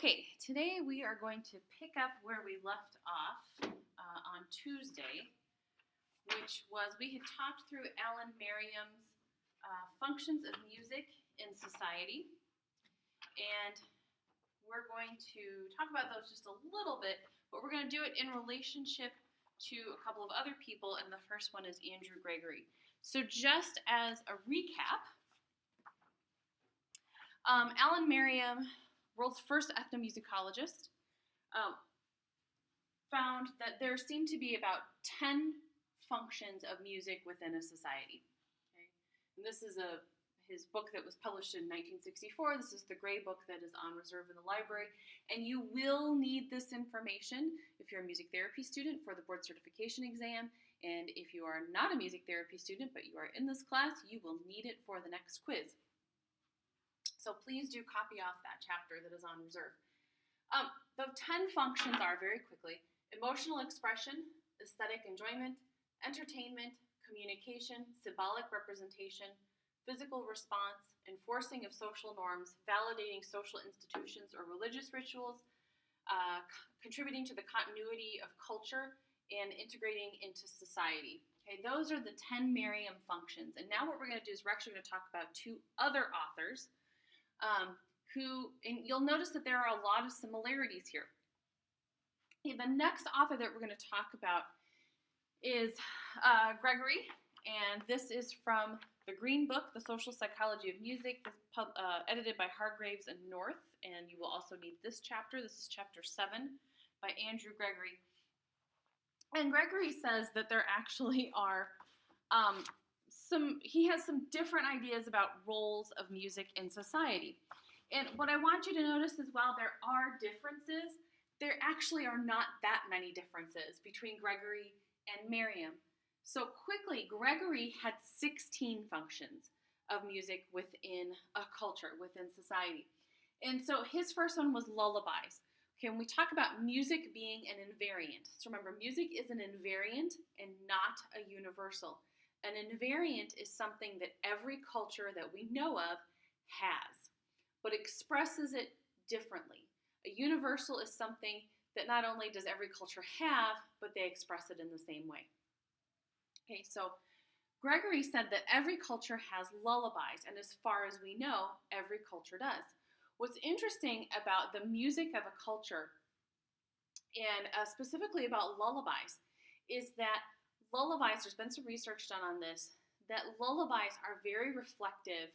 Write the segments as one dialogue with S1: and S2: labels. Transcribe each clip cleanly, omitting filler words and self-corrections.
S1: Okay, today we are going to pick up where we left off on Tuesday, which was we had talked through Alan Merriam's functions of music in society, and we're going to talk about those just a little bit, but we're going to do it in relationship to a couple of other people, and the first one is Andrew Gregory. So just as a recap, Alan Merriam, world's first ethnomusicologist, found that there seemed to be about 10 functions of music within a society. Okay? And this is his book that was published in 1964. This is the gray book that is on reserve in the library. And you will need this information if you're a music therapy student for the board certification exam. And if you are not a music therapy student, but you are in this class, you will need it for the next quiz. So please do copy off that chapter that is on reserve. The 10 functions are, very quickly, emotional expression, aesthetic enjoyment, entertainment, communication, symbolic representation, physical response, enforcing of social norms, validating social institutions or religious rituals, contributing to the continuity of culture, and integrating into society. Okay, those are the 10 Merriam functions. And now what we're going to do is we're actually going to talk about two other authors and you'll notice that there are a lot of similarities here. Okay, the next author that we're going to talk about is Gregory, and this is from the Green Book, The Social Psychology of Music, edited by Hargraves and North, and you will also need this chapter. This is chapter 7 by Andrew Gregory. And Gregory says that there actually are he has some different ideas about roles of music in society. And what I want you to notice is while there are differences, there actually are not that many differences between Gregory and Merriam. So quickly, Gregory had 16 functions of music within a culture, within society. And so his first one was lullabies. Okay, when we talk about music being an invariant, so remember, music is an invariant and not a universal. An invariant is something that every culture that we know of has, but expresses it differently. A universal is something that not only does every culture have, but they express it in the same way. Okay, so Gregory said that every culture has lullabies, and as far as we know, every culture does. What's interesting about the music of a culture, and specifically about lullabies, is that lullabies, there's been some research done on this, that lullabies are very reflective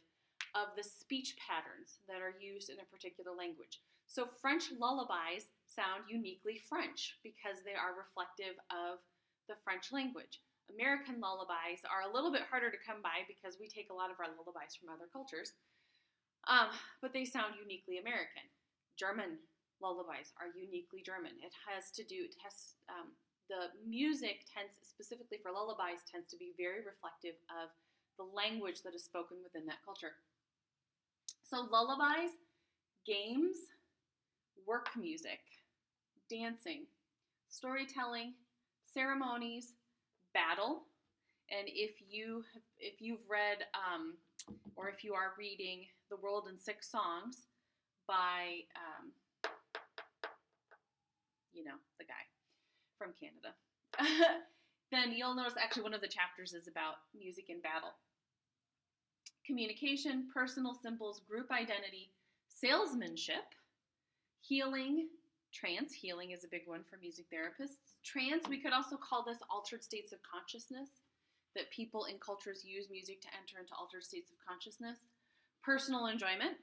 S1: of the speech patterns that are used in a particular language. So French lullabies sound uniquely French because they are reflective of the French language. American lullabies are a little bit harder to come by because we take a lot of our lullabies from other cultures, but they sound uniquely American. German lullabies are uniquely German. The music tends, specifically for lullabies, tends to be very reflective of the language that is spoken within that culture. So lullabies, games, work music, dancing, storytelling, ceremonies, battle, and if you've read or if you are reading The World in 6 Songs by the guy from Canada, then you'll notice actually one of the chapters is about music and battle. Communication, personal symbols, group identity, salesmanship, healing, trance. Healing is a big one for music therapists. Trance, we could also call this altered states of consciousness, that people in cultures use music to enter into altered states of consciousness. Personal enjoyment,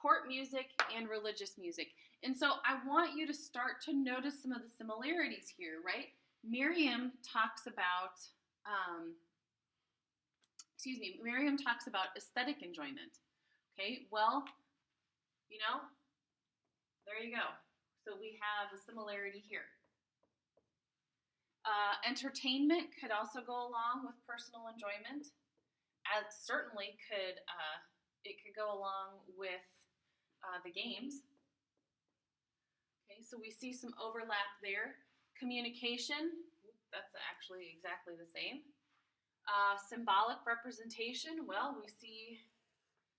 S1: court music, and religious music. And so I want you to start to notice some of the similarities here, right? Merriam talks about aesthetic enjoyment. Okay, well, there you go. So we have a similarity here. Entertainment could also go along with personal enjoyment, as certainly could go along with the games. Okay, so we see some overlap there. Communication, that's actually exactly the same. Symbolic representation, well, we see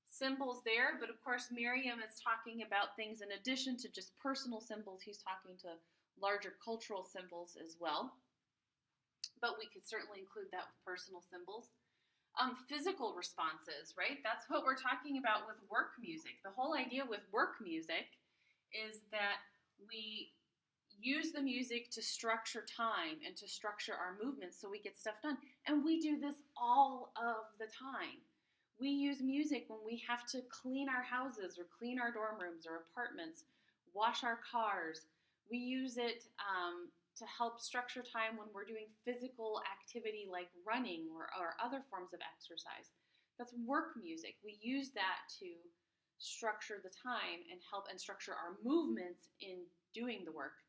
S1: symbols there, but of course Merriam is talking about things in addition to just personal symbols. He's talking to larger cultural symbols as well, but we could certainly include that with personal symbols. Physical responses, right? That's what we're talking about with work music. The whole idea with work music is that we use the music to structure time and to structure our movements so we get stuff done. And we do this all of the time. We use music when we have to clean our houses or clean our dorm rooms or apartments, wash our cars. We use it to help structure time when we're doing physical activity like running or other forms of exercise. That's work music. We use that to structure the time and help and structure our movements in doing the work.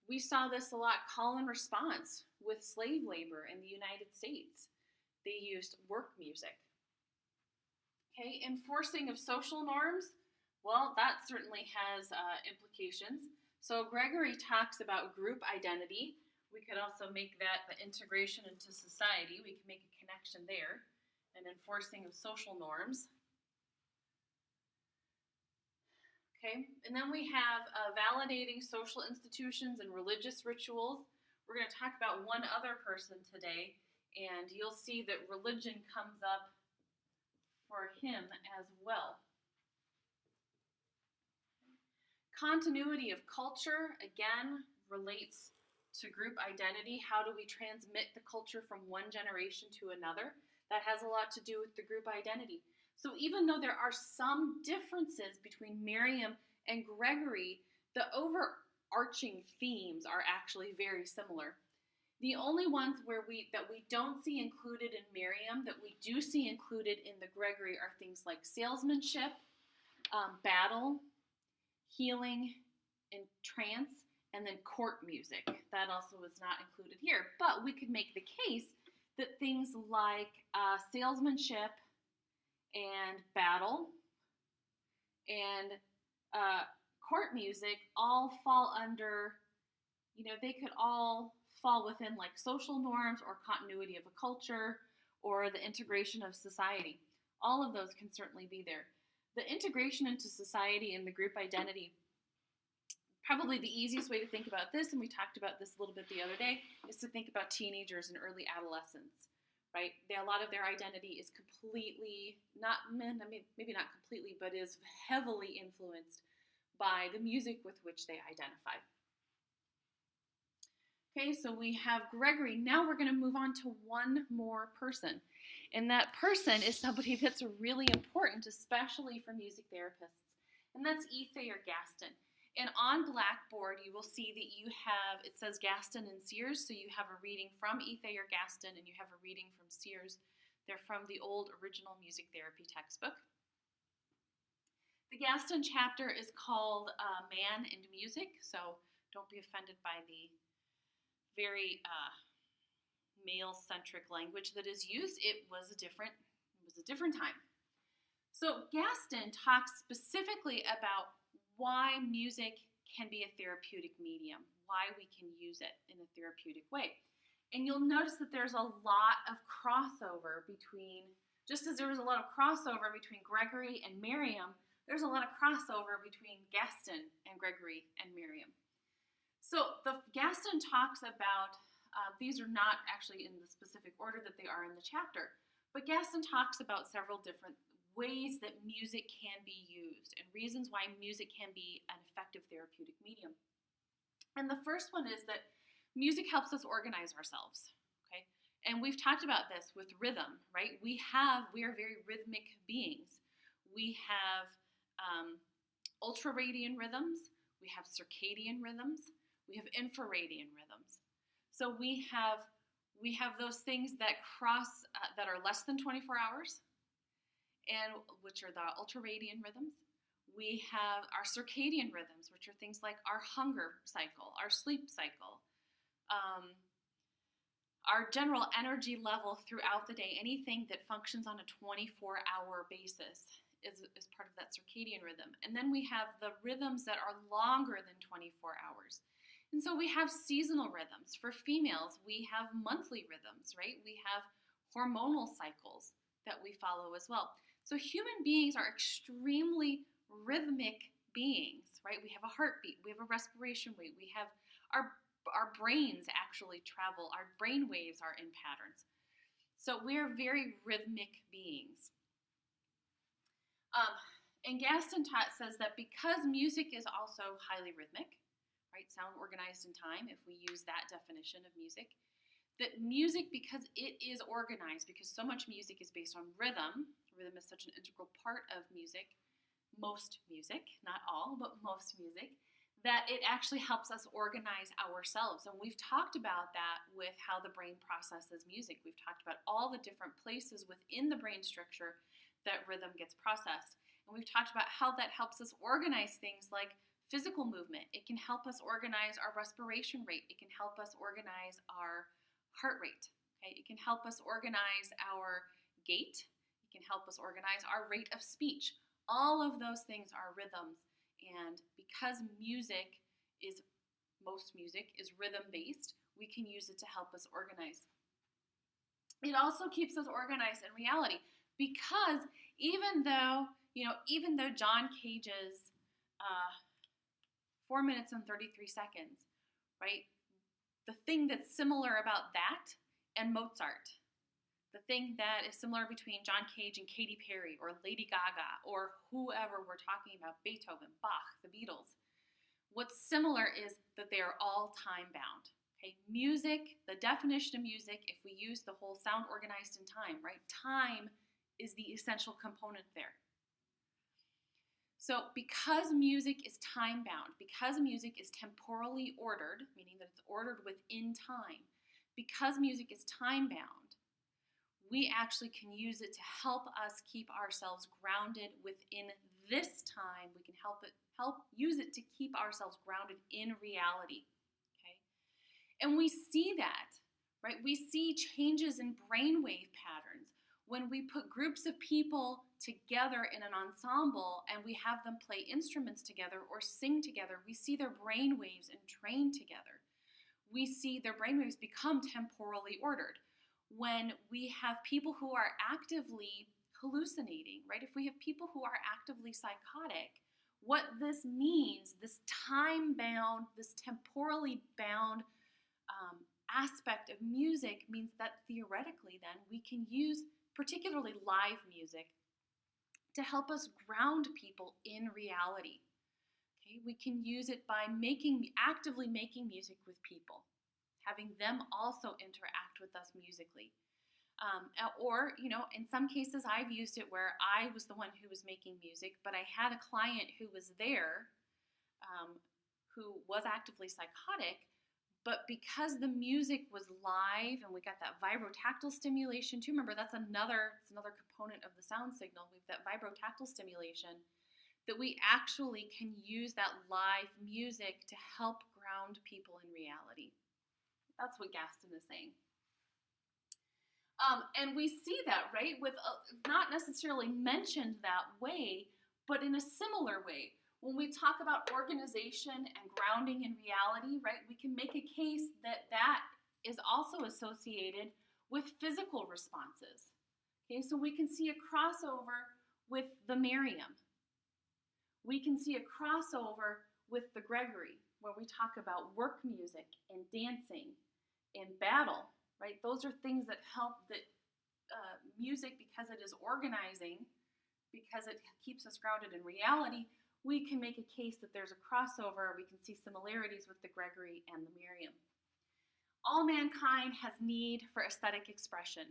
S1: We saw this a lot, call and response, with slave labor in the United States. They used work music. Okay, enforcing of social norms, well, that certainly has implications. So Gregory talks about group identity. We could also make that the integration into society. We can make a connection there, and enforcing of social norms. Okay, and then we have validating social institutions and religious rituals. We're going to talk about one other person today, and you'll see that religion comes up for him as well. Continuity of culture, again, relates to group identity. How do we transmit the culture from one generation to another? That has a lot to do with the group identity. So even though there are some differences between Merriam and Gregory, the overarching themes are actually very similar. The only ones that we don't see included in Merriam that we do see included in the Gregory are things like salesmanship, battle, healing, and trance, and then court music. That also is not included here. But we could make the case that things like salesmanship and battle and court music all fall under, they could all fall within like social norms or continuity of a culture or the integration of society. All of those can certainly be there. The integration into society and the group identity, probably the easiest way to think about this, and we talked about this a little bit the other day, is to think about teenagers and early adolescents, right? A lot of their identity is completely, maybe not completely, but is heavily influenced by the music with which they identify. Okay, so we have Gregory. Now we're going to move on to one more person. And that person is somebody that's really important, especially for music therapists. And that's Ethayer Gaston. And on Blackboard, you will see that it says Gaston and Sears. So you have a reading from Ethayer Gaston and you have a reading from Sears. They're from the old original music therapy textbook. The Gaston chapter is called Man and Music. So don't be offended by the very male-centric language that is used. It was a different time. So Gaston talks specifically about why music can be a therapeutic medium, why we can use it in a therapeutic way. And you'll notice that there's a lot of crossover between, just as there was a lot of crossover between Gregory and Merriam, there's a lot of crossover between Gaston and Gregory and Merriam. So the Gaston talks about, these are not actually in the specific order that they are in the chapter, but Gaston talks about several different ways that music can be used and reasons why music can be an effective therapeutic medium. And the first one is that music helps us organize ourselves, okay? And we've talked about this with rhythm, right? We are very rhythmic beings. We have ultraradian rhythms, we have circadian rhythms, we have infraradian rhythms. So we have those things that cross, that are less than 24 hours, and which are the ultraradian rhythms. We have our circadian rhythms, which are things like our hunger cycle, our sleep cycle, our general energy level throughout the day. Anything that functions on a 24-hour basis is part of that circadian rhythm. And then we have the rhythms that are longer than 24 hours. And so we have seasonal rhythms. For females, we have monthly rhythms, right? We have hormonal cycles that we follow as well. So human beings are extremely rhythmic beings, right? We have a heartbeat, we have a respiration rate, we have our brains actually travel, our brain waves are in patterns. So we're very rhythmic beings. And Gaston says that because music is also highly rhythmic, right, sound organized in time, if we use that definition of music, that music, because it is organized, because so much music is based on rhythm is such an integral part of music, most music, not all, but most music, that it actually helps us organize ourselves. And we've talked about that with how the brain processes music. We've talked about all the different places within the brain structure that rhythm gets processed. And we've talked about how that helps us organize things like physical movement. It can help us organize our respiration rate. It can help us organize our heart rate. Okay? It can help us organize our gait. It can help us organize our rate of speech. All of those things are rhythms. And because most music is rhythm-based, we can use it to help us organize. It also keeps us organized in reality, because even though John Cage's 4 minutes and 33 seconds, right? The thing that's similar about that and Mozart, the thing that is similar between John Cage and Katy Perry or Lady Gaga or whoever we're talking about, Beethoven, Bach, the Beatles, what's similar is that they are all time-bound. Okay? Music, the definition of music, if we use the whole sound organized in time, right? Time is the essential component there. So because music is time-bound, because music is temporally ordered, meaning that it's ordered within time, because music is time-bound, we actually can use it to help us keep ourselves grounded within this time. We can use it to keep ourselves grounded in reality. Okay? And we see that, right? We see changes in brainwave patterns when we put groups of people together in an ensemble and we have them play instruments together or sing together. We see their brainwaves entrain together. We see their brainwaves become temporally ordered. When we have people who are actively hallucinating, right? If we have people who are actively psychotic, what this means, this time-bound, this temporally bound aspect of music means that theoretically then we can use particularly live music to help us ground people in reality. Okay? We can use it by actively making music with people, having them also interact with us musically. Or, in some cases I've used it where I was the one who was making music, but I had a client who was there who was actively psychotic, but because the music was live and we got that vibrotactile stimulation too, remember that's another component of the sound signal, we've that vibrotactile stimulation, that we actually can use that live music to help ground people in reality. That's what Gaston is saying. And we see that, right, with not necessarily mentioned that way, but in a similar way. When we talk about organization and grounding in reality, right, we can make a case that that is also associated with physical responses. Okay, so we can see a crossover with the Miriam. We can see a crossover with the Gregory, where we talk about work music and dancing and battle, right? Those are things that help music, because it is organizing, because it keeps us grounded in reality, we can make a case that there's a crossover. We can see similarities with the Gregory and the Miriam. All mankind has need for aesthetic expression,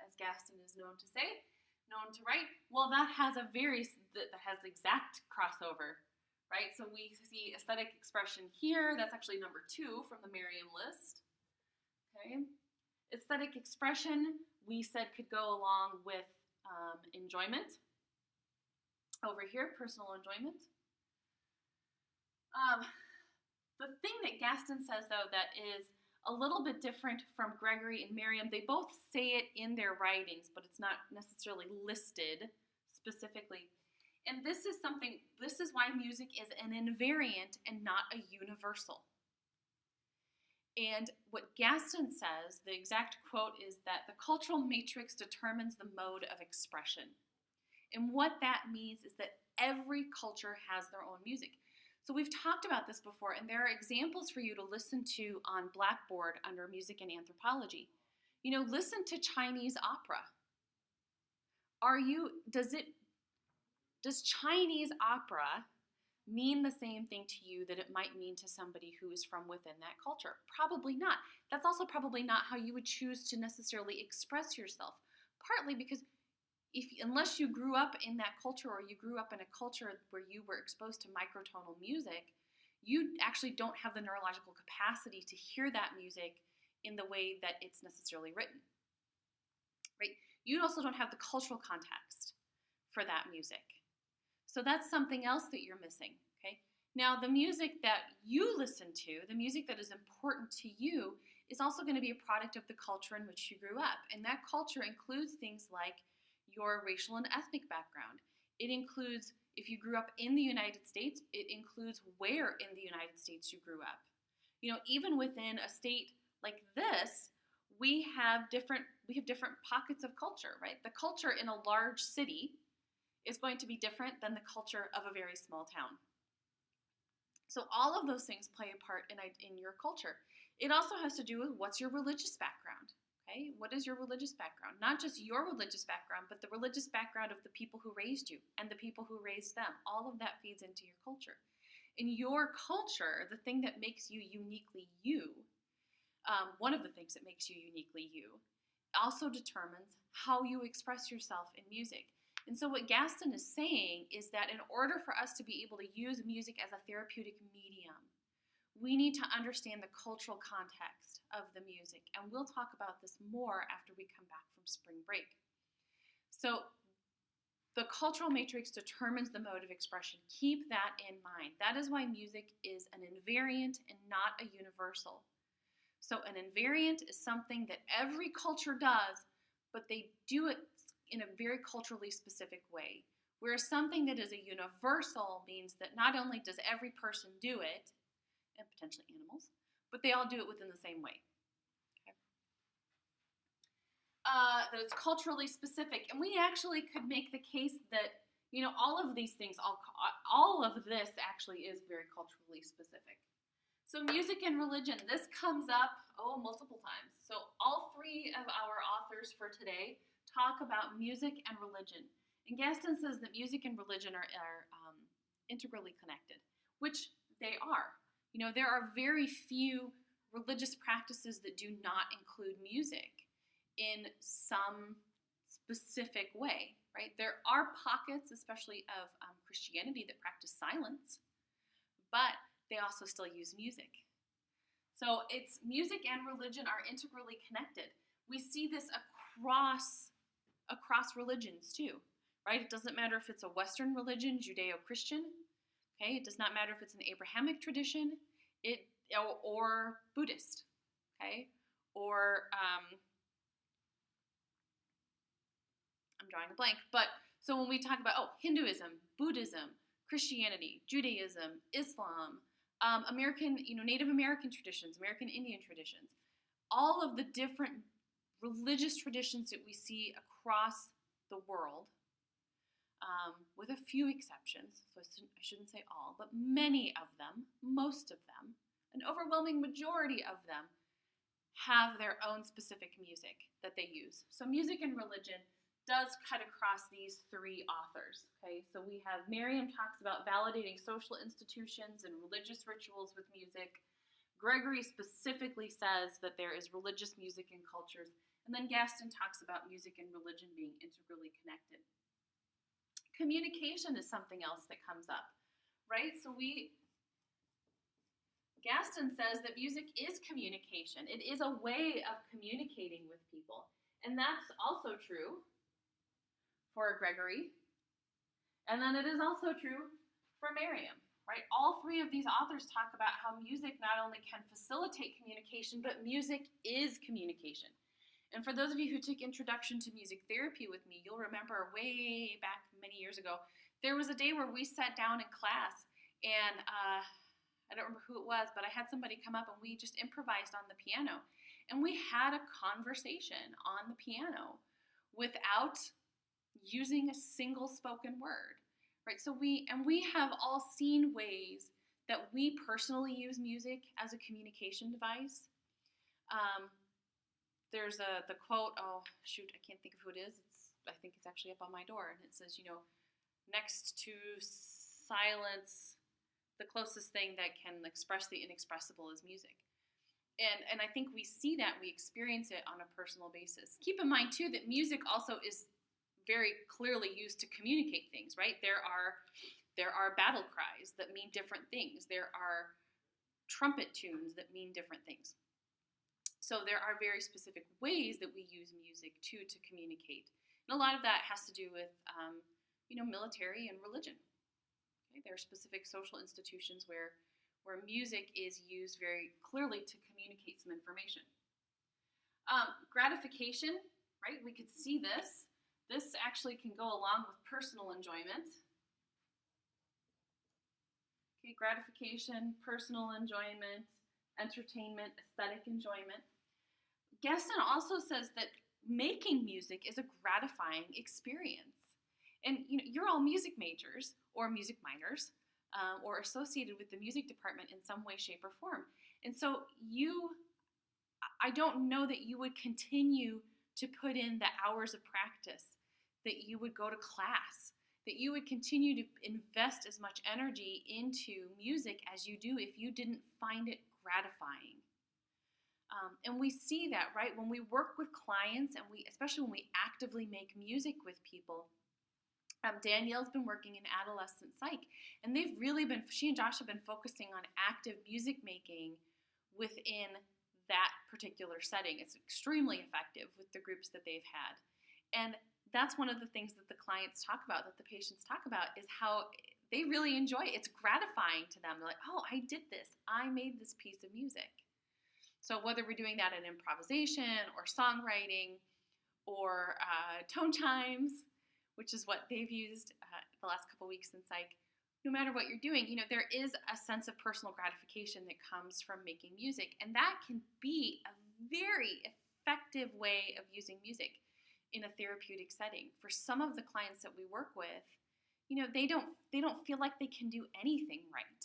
S1: as Gaston is known to say, known to write. Well, that has exact crossover, right? So we see aesthetic expression here. That's actually number 2 from the Miriam list. Okay. Aesthetic expression, we said, could go along with enjoyment. Over here, personal enjoyment. The thing that Gaston says, though, that is a little bit different from Gregory and Miriam, they both say it in their writings, but it's not necessarily listed specifically. And this is why music is an invariant and not a universal. And what Gaston says, the exact quote is that the cultural matrix determines the mode of expression. And what that means is that every culture has their own music. So we've talked about this before, and there are examples for you to listen to on Blackboard under Music and Anthropology. Listen to Chinese opera. Does Chinese opera mean the same thing to you that it might mean to somebody who is from within that culture? Probably not. That's also probably not how you would choose to necessarily express yourself. Partly because unless you grew up in that culture, or you grew up in a culture where you were exposed to microtonal music, you actually don't have the neurological capacity to hear that music in the way that it's necessarily written, right? You also don't have the cultural context for that music. So that's something else that you're missing, okay? Now, the music that you listen to, the music that is important to you, is also going to be a product of the culture in which you grew up. And that culture includes things like your racial and ethnic background. It includes, if you grew up in the United States, it includes where in the United States you grew up. Even within a state like this, we have different pockets of culture, right? The culture in a large city is going to be different than the culture of a very small town. So all of those things play a part in your culture. It also has to do with what's your religious background. Okay? What is your religious background? Not just your religious background, but the religious background of the people who raised you and the people who raised them. All of that feeds into your culture. In your culture, the thing that makes you uniquely you, one of the things that makes you uniquely you, also determines how you express yourself in music. And so what Gaston is saying is that in order for us to be able to use music as a therapeutic medium, we need to understand the cultural context of the music. And we'll talk about this more after we come back from spring break. So the cultural matrix determines the mode of expression. Keep that in mind. That is why music is an invariant and not a universal. So an invariant is something that every culture does, but they do it in a very culturally specific way. Whereas something that is a universal means that not only does every person do it, and potentially animals, but they all do it within the same way. Okay? That it's culturally specific. And we actually could make the case that, all of these things, all of this actually is very culturally specific. So music and religion, this comes up, multiple times. So all three of our authors for today talk about music and religion. And Gaston says that music and religion are integrally connected, which they are. There are very few religious practices that do not include music in some specific way, right? There are pockets, especially of Christianity, that practice silence, but they also still use music. So it's music and religion are integrally connected. We see this across religions too, right? It doesn't matter if it's a Western religion, Judeo-Christian, okay? It does not matter if it's an Abrahamic tradition, or Buddhist, okay? Or, I'm drawing a blank, but so when we talk about, Hinduism, Buddhism, Christianity, Judaism, Islam, Native American traditions, American Indian traditions, all of the different religious traditions that we see across the world, with a few exceptions, so I shouldn't say all, but many of them, most of them, an overwhelming majority of them have their own specific music that they use. So music and religion does cut across these three authors, okay? So we have Miriam talks about validating social institutions and religious rituals with music. Gregory specifically says that there is religious music in cultures. And then Gaston talks about music and religion being integrally connected. Communication is something else that comes up, right? So Gaston says that music is communication. It is a way of communicating with people. And that's also true for Gregory. And then it is also true for Miriam, right? All three of these authors talk about how music not only can facilitate communication, but music is communication. And for those of you who took Introduction to Music Therapy with me, you'll remember way back many years ago, there was a day where we sat down in class and I don't remember who it was, but I had somebody come up and we just improvised on the piano. And we had a conversation on the piano without using a single spoken word, right? So we have all seen ways that we personally use music as a communication device. There's the quote, oh shoot, I can't think of who it is. I think it's actually up on my door, and it says, next to silence, the closest thing that can express the inexpressible is music. And I think we see that, we experience it on a personal basis. Keep in mind too that music also is very clearly used to communicate things, right? There are battle cries that mean different things. There are trumpet tunes that mean different things. So there are very specific ways that we use music to communicate. And a lot of that has to do with, military and religion. Okay? There are specific social institutions where music is used very clearly to communicate some information. Gratification, right? We could see this. This actually can go along with personal enjoyment. Okay, gratification, personal enjoyment, entertainment, aesthetic enjoyment. Gaston also says that making music is a gratifying experience. And you're all music majors or music minors, or associated with the music department in some way, shape, or form. And so I don't know that you would continue to put in the hours of practice, that you would go to class, that you would continue to invest as much energy into music as you do if you didn't find it gratifying. And we see that, right? When we work with clients, and especially when we actively make music with people. Danielle's been working in adolescent psych, and she and Josh have been focusing on active music making within that particular setting. It's extremely effective with the groups that they've had. And that's one of the things that the clients talk about, that the patients talk about, is how they really enjoy it. It's gratifying to them. They're like, oh, I did this. I made this piece of music. So whether we're doing that in improvisation or songwriting or tone chimes, which is what they've used the last couple weeks in psych, no matter what you're doing, there is a sense of personal gratification that comes from making music. And that can be a very effective way of using music in a therapeutic setting. For some of the clients that we work with, they don't feel like they can do anything right.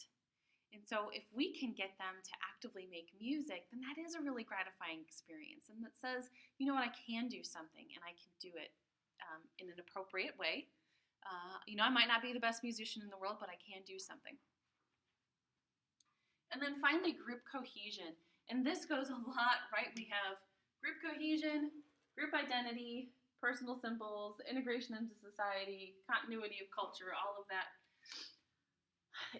S1: And so if we can get them to actively make music, then that is a really gratifying experience. And that says, I can do something, and I can do it in an appropriate way. I might not be the best musician in the world, but I can do something. And then finally, group cohesion. And this goes a lot, right? We have group cohesion, group identity, personal symbols, integration into society, continuity of culture, all of that.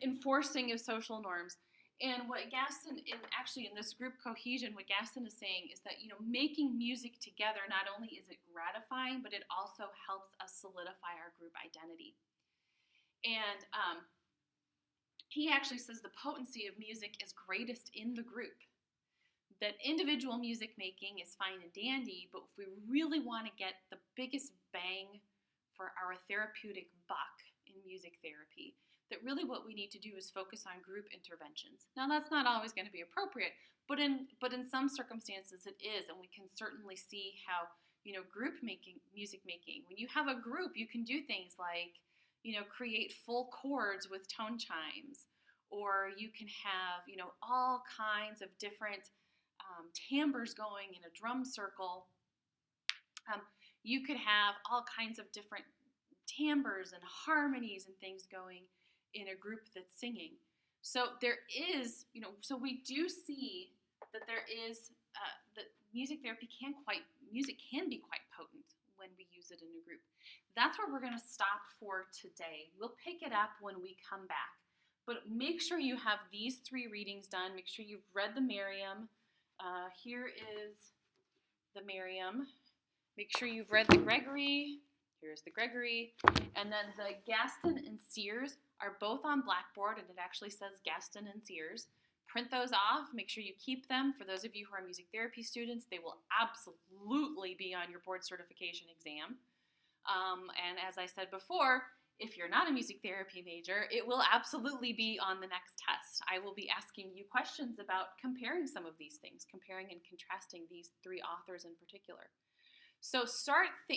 S1: Enforcing of social norms. And what Gaston, in this group cohesion, what Gaston is saying is that, making music together, not only is it gratifying, but it also helps us solidify our group identity. And he actually says the potency of music is greatest in the group. That individual music making is fine and dandy, but if we really want to get the biggest bang for our therapeutic buck in music therapy, that really what we need to do is focus on group interventions. Now, that's not always going to be appropriate, but in some circumstances it is, and we can certainly see how, group music making, when you have a group, you can do things like, create full chords with tone chimes, or you can have, all kinds of different timbres going in a drum circle. You could have all kinds of different timbres and harmonies and things going in a group that's singing. So there is, so we do see that there is, that music can be quite potent when we use it in a group. That's where we're going to stop for today. We'll pick it up when we come back. But make sure you have these 3 readings done. Make sure you've read the Merriam. Here is the Merriam. Make sure you've read the Gregory. Here's the Gregory. And then the Gaston and Sears are both on Blackboard, and it actually says Gaston and Sears. Print those off. Make sure you keep them. For those of you who are music therapy students, they will absolutely be on your board certification exam. And as I said before, if you're not a music therapy major, it will absolutely be on the next test. I will be asking you questions about comparing some of these things, comparing and contrasting these 3 authors in particular. So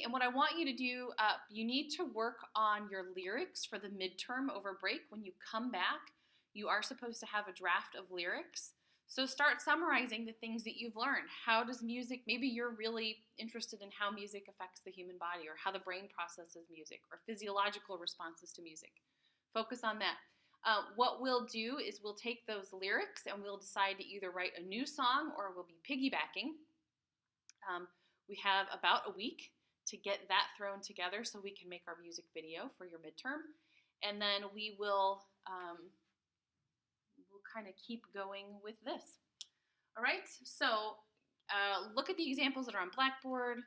S1: and what I want you to do, you need to work on your lyrics for the midterm over break. When you come back, you are supposed to have a draft of lyrics. So start summarizing the things that you've learned. How does music, maybe you're really interested in how music affects the human body or how the brain processes music or physiological responses to music. Focus on that. What we'll do is we'll take those lyrics and we'll decide to either write a new song or we'll be piggybacking. We have about a week to get that thrown together so we can make our music video for your midterm. And then we'll kind of keep going with this. All right, so look at the examples that are on Blackboard,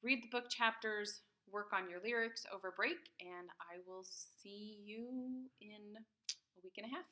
S1: read the book chapters, work on your lyrics over break, and I will see you in a week and a half.